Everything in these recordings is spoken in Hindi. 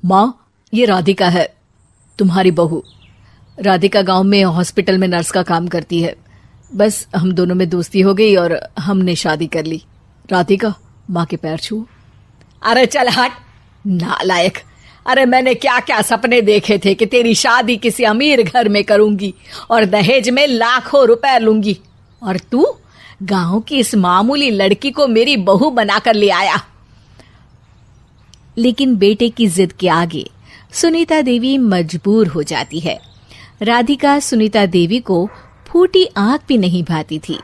माँ, ये राधिका है, तुम्हारी बहू। राधिका गांव में हॉस्पिटल में नर्स का काम करती है। बस हम दोनों में दोस्ती हो गई और हमने शादी कर ली। राधिका, माँ के पैर छू। अरे चल हट नालायक। अरे मैंने क्या क्या सपने देखे थे कि तेरी शादी किसी अमीर घर में करूंगी और दहेज में लाखों रुपए लूंगी, और तू गांव की इस मामूली लड़की को मेरी बहू बनाकर ले आया। लेकिन बेटे की जिद के आगे सुनीता देवी मजबूर हो जाती है। राधिका सुनीता देवी को फूटी आंख भी नहीं भाती थी।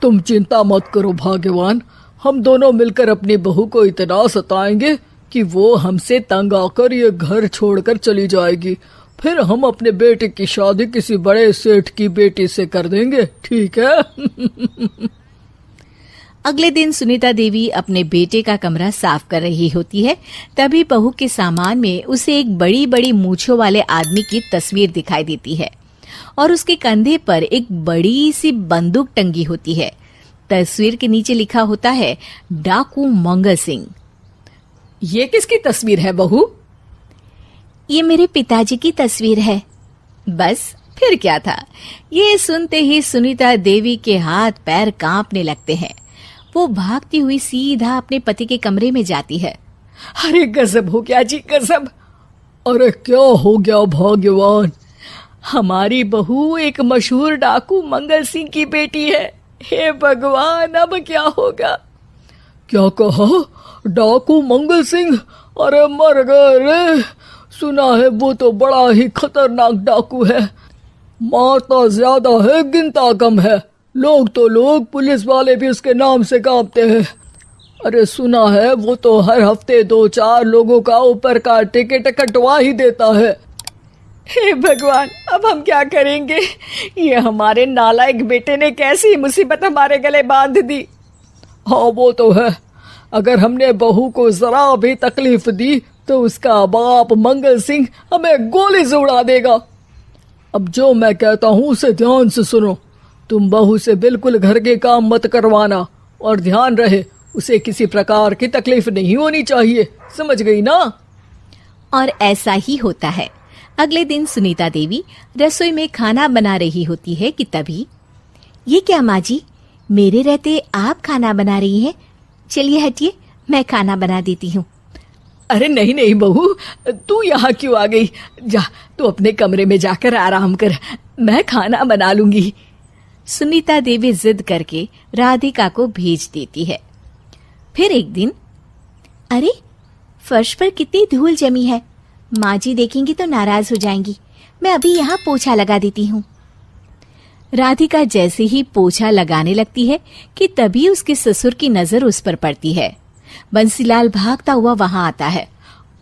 तुम चिंता मत करो भाग्यवान, हम दोनों मिलकर अपनी बहू को इतना सताएंगे कि वो हमसे तंग आकर ये घर छोड़कर चली जाएगी। फिर हम अपने बेटे की शादी किसी बड़े सेठ की बेटी से कर देंगे, ठीक है? अगले दिन सुनीता देवी अपने बेटे का कमरा साफ कर रही होती है। तभी बहू के सामान में उसे एक बड़ी बड़ी मूंछों वाले आदमी की तस्वीर दिखाई देती है और उसके कंधे पर एक बड़ी सी बंदूक टंगी होती है। तस्वीर के नीचे लिखा होता है डाकू मंगल सिंह। ये किसकी तस्वीर है बहू? ये मेरे पिताजी की तस्वीर है। बस फिर क्या था। ये सुनते ही सुनीता देवी के हाथ पैर कांपने लगते हैं। वो भागती हुई सीधा अपने पति के कमरे में जाती है। अरे गजब हो गया जी, गजब। अरे क्या हो गया भाग्यवान? हमारी बहू एक मशहूर डाकू मंगल सिंह की बेटी है। हे भगवान, अब क्या होगा? क्या कहा? डाकू मंगल सिंह? अरे मर गए रे। सुना है वो तो बड़ा ही खतरनाक डाकू है, मारता ज्यादा है गिनता कम है। लोग पुलिस वाले भी उसके नाम से कांपते हैं। अरे सुना है वो तो हर हफ्ते 2-4 लोगों का ऊपर का टिकट कटवा ही देता है। हे भगवान, अब हम क्या करेंगे? ये हमारे नालायक बेटे ने कैसी मुसीबत हमारे गले बांध दी। हाँ वो तो है, अगर हमने बहू को जरा भी तकलीफ दी तो उसका बाप मंगल सिंह हमें गोली से उड़ा देगा। अब जो मैं कहता हूँ उसे ध्यान से सुनो। तुम बहू से बिल्कुल घर के काम मत करवाना, और ध्यान रहे उसे किसी प्रकार की तकलीफ नहीं होनी चाहिए, समझ गई ना? और ऐसा ही होता है। अगले दिन सुनीता देवी रसोई में खाना बना रही होती है कि तभी, ये क्या माँ जी, मेरे रहते आप खाना बना रही हैं? चलिए हटिए, मैं खाना बना देती हूँ। अरे नहीं नहीं बहू, तू यहाँ क्यों आ गई? जा तू अपने कमरे में जाकर आराम कर, मैं खाना बना लूंगी। सुनीता देवी जिद करके राधिका को भेज देती है। फिर एक दिन, अरे फर्श पर कितनी धूल जमी है, माँ जी देखेंगी तो नाराज हो जाएंगी, मैं अभी यहाँ पोछा लगा देती हूँ। राधिका जैसे ही पोछा लगाने लगती है कि तभी उसके ससुर की नजर उस पर पड़ती है। बंसीलाल भागता हुआ वहां आता है।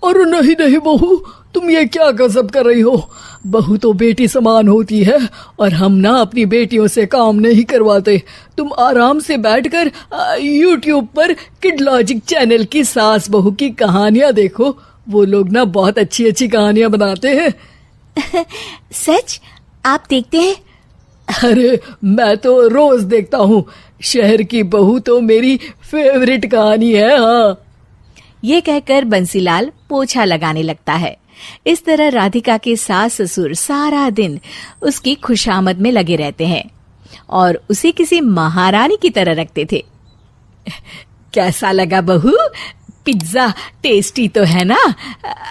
अरे नहीं नहीं बहू, तुम ये क्या गजब कर रही हो? बहू तो बेटी समान होती है और हम ना अपनी बेटियों से काम नहीं करवाते। तुम आराम से बैठकर यूट्यूब पर किड लॉजिक चैनल की सास बहू की कहानियां देखो। वो लोग ना बहुत अच्छी अच्छी कहानियां बनाते हैं। सच? आप देखते हैं? अरे मैं तो रोज देखता हूँ। शहर की बहू तो मेरी फेवरेट कहानी है। हाँ, ये कहकर बंसीलाल पोछा लगाने लगता है। इस तरह राधिका के सास ससुर सारा दिन उसकी खुशामद में लगे रहते हैं और उसे किसी महारानी की तरह रखते थे। कैसा लगा बहू? पिज्जा टेस्टी तो है ना?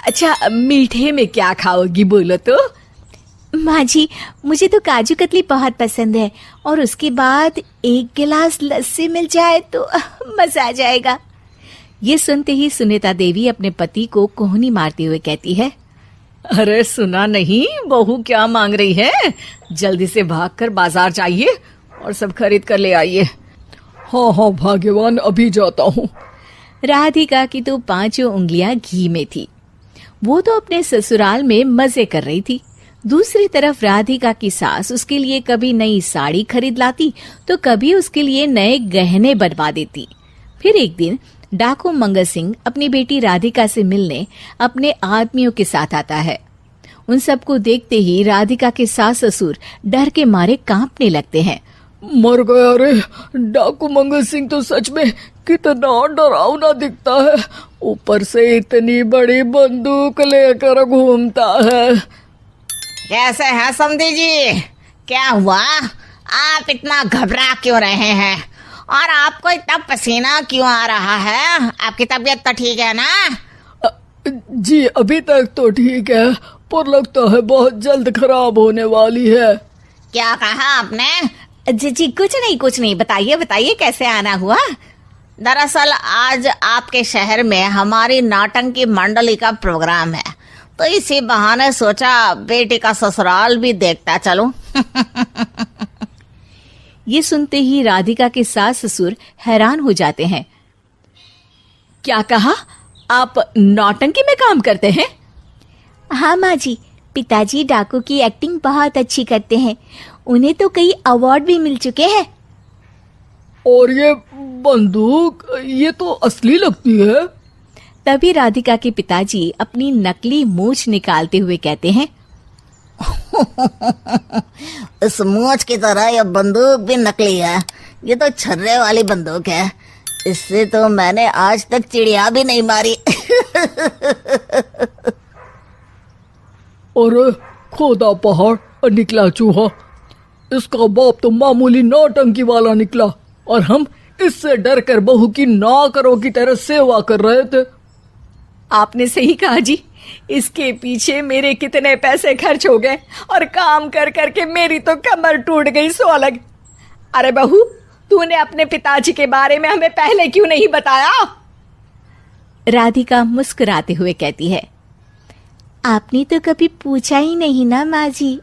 अच्छा, मीठे में क्या खाओगी बोलो तो? माँ जी, मुझे तो काजू कतली बहुत पसंद है और उसके बाद 1 गिलास लस्सी मिल जाए तो मजा आ जाएगा। ये सुनते ही सुनीता देवी अपने पति को कोहनी मारते हुए कहती है, अरे सुना नहीं बहू क्या मांग रही है? जल्दी से भागकर बाजार जाइए और सब खरीद कर ले आइए। हाँ हाँ भाग्यवान, अभी जाता हूँ। राधिका की तो 5 उंगलियां घी में थी। वो तो अपने ससुराल में मजे कर रही थी। दूसरी तरफ राधिका की सास उसके लिए कभी नई साड़ी खरीद लाती तो कभी उसके लिए नए गहने बनवा देती। फिर एक दिन डाकू मंगल सिंह अपनी बेटी राधिका से मिलने अपने आदमियों के साथ आता है। उन सबको देखते ही राधिका के सास ससुर डर के मारे कांपने लगते हैं। मर गया रे, डाकू मंगल सिंह तो सच में कितना डरावना दिखता है, ऊपर से इतनी बड़ी बंदूक लेकर घूमता है। कैसे हैं समधी जी? क्या हुआ? आप इतना घबरा क्यों रहे हैं? और आपको इतना पसीना क्यों आ रहा है? आपकी तबीयत तो ठीक है ना? जी अभी तक तो ठीक है, पर लगता है बहुत जल्द खराब होने वाली है। क्या कहा आपने? जी कुछ नहीं, बताइए बताइए कैसे आना हुआ। दरअसल आज आपके शहर में हमारी नाटंकी मंडली का प्रोग्राम है, तो इसी बहाने सोचा बेटी का ससुराल भी देखता चलूं। ये सुनते ही राधिका के सास ससुर हैरान हो जाते हैं। क्या कहा? आप नौटंकी में काम करते हैं? हाँ माँ जी, पिताजी डाकू की एक्टिंग बहुत अच्छी करते हैं। उन्हें तो कई अवार्ड भी मिल चुके हैं। और ये बंदूक, ये तो असली लगती है। तभी राधिका के पिताजी अपनी नकली मूंछ निकालते हुए कहते हैं, इस मूंछ की तरह यह बंदूक भी नकली है। ये तो छर्रे वाली बंदूक है। इससे तो मैंने आज तक चिड़िया भी नहीं मारी। और खोदा पहाड़ और निकला चूहा। इसका बाप तो मामूली नौटंकी वाला निकला, और हम इससे डर कर बहू की नौकरों की तरह सेवा कर रहे थे। आपने सही कहा जी, इसके पीछे मेरे कितने पैसे खर्च हो गए, और काम कर करके मेरी तो कमर टूट गई सो अलग। अरे बहू, तूने अपने पिताजी के बारे में हमें पहले क्यों नहीं बताया? राधिका मुस्कुराते हुए कहती है, आपने तो कभी पूछा ही नहीं ना माँ जी।